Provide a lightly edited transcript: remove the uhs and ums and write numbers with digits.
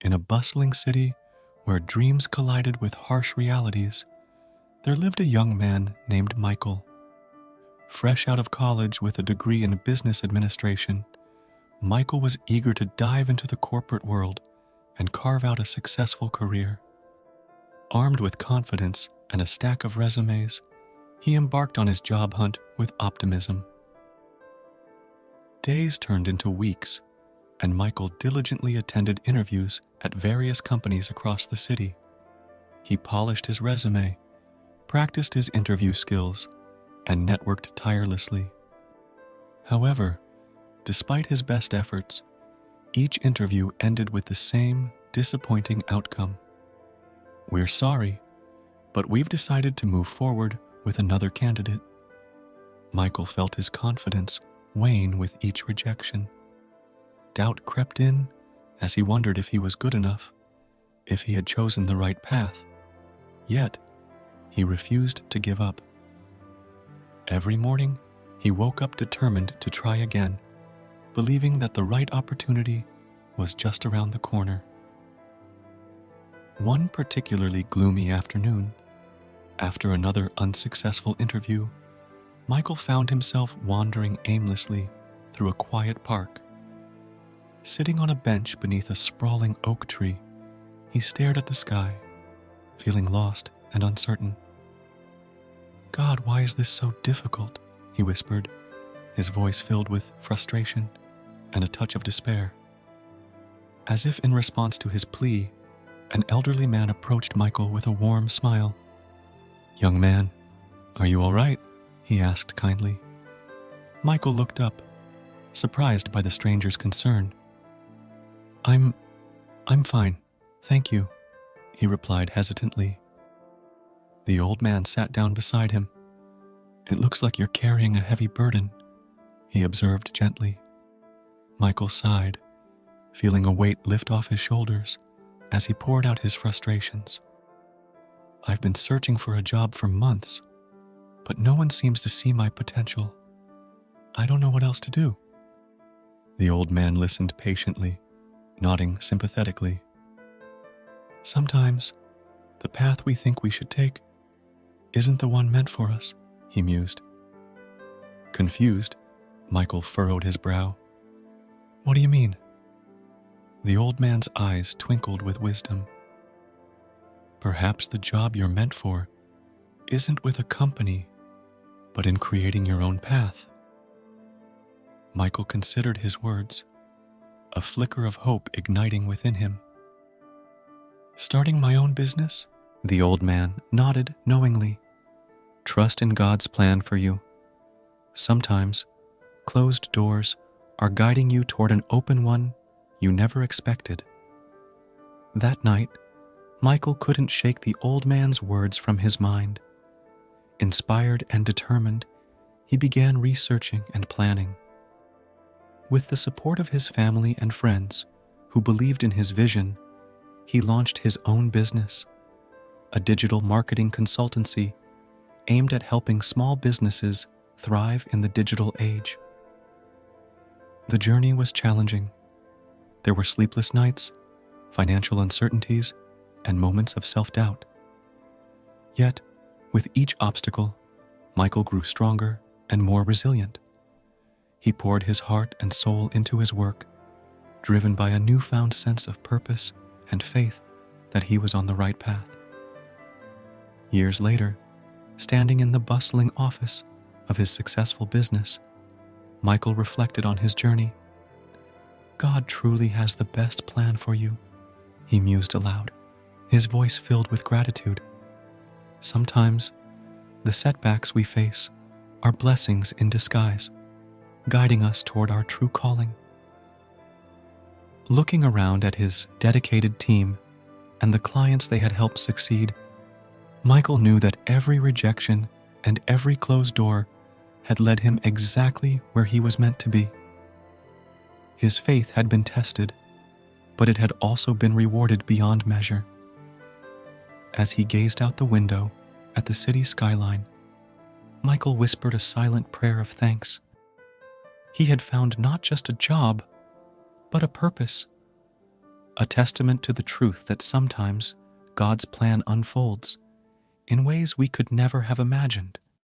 In a bustling city where dreams collided with harsh realities, there lived a young man named Michael. Fresh out of college with a degree in business administration, Michael was eager to dive into the corporate world and carve out a successful career. Armed with confidence and a stack of resumes, he embarked on his job hunt with optimism. Days turned into weeks, and Michael diligently attended interviews at various companies across the city. He polished his resume, practiced his interview skills, and networked tirelessly. However, despite his best efforts, each interview ended with the same disappointing outcome. "We're sorry, but we've decided to move forward with another candidate." Michael felt his confidence wane with each rejection. Doubt crept in as he wondered if he was good enough, if he had chosen the right path. Yet, he refused to give up. Every morning, he woke up determined to try again, believing that the right opportunity was just around the corner. One particularly gloomy afternoon, after another unsuccessful interview, Michael found himself wandering aimlessly through a quiet park. Sitting on a bench beneath a sprawling oak tree, he stared at the sky, feeling lost and uncertain. "God, why is this so difficult?" he whispered, his voice filled with frustration and a touch of despair. As if in response to his plea, an elderly man approached Michael with a warm smile. "Young man, are you all right?" he asked kindly. Michael looked up, surprised by the stranger's concern. I'm fine, thank you," he replied hesitantly. The old man sat down beside him. "It looks like you're carrying a heavy burden," he observed gently. Michael sighed, feeling a weight lift off his shoulders as he poured out his frustrations. "I've been searching for a job for months, but no one seems to see my potential. I don't know what else to do." The old man listened patiently, nodding sympathetically. "Sometimes the path we think we should take isn't the one meant for us," he mused. Confused, Michael furrowed his brow. "What do you mean?" The old man's eyes twinkled with wisdom. "Perhaps the job you're meant for isn't with a company, but in creating your own path." Michael considered his words, a flicker of hope igniting within him. "Starting my own business?" The old man nodded knowingly. "Trust in God's plan for you. Sometimes, closed doors are guiding you toward an open one you never expected." That night, Michael couldn't shake the old man's words from his mind. Inspired and determined, he began researching and planning. With the support of his family and friends, who believed in his vision, he launched his own business, a digital marketing consultancy aimed at helping small businesses thrive in the digital age. The journey was challenging. There were sleepless nights, financial uncertainties, and moments of self-doubt. Yet, with each obstacle, Michael grew stronger and more resilient. He poured his heart and soul into his work, driven by a newfound sense of purpose and faith that he was on the right path. Years later, standing in the bustling office of his successful business, Michael reflected on his journey. "God truly has the best plan for you," he mused aloud, his voice filled with gratitude. "Sometimes, the setbacks we face are blessings in disguise, guiding us toward our true calling." Looking around at his dedicated team and the clients they had helped succeed, Michael knew that every rejection and every closed door had led him exactly where he was meant to be. His faith had been tested, but it had also been rewarded beyond measure. As he gazed out the window at the city skyline, Michael whispered a silent prayer of thanks. He had found not just a job, but a purpose. a testament to the truth that sometimes God's plan unfolds in ways we could never have imagined.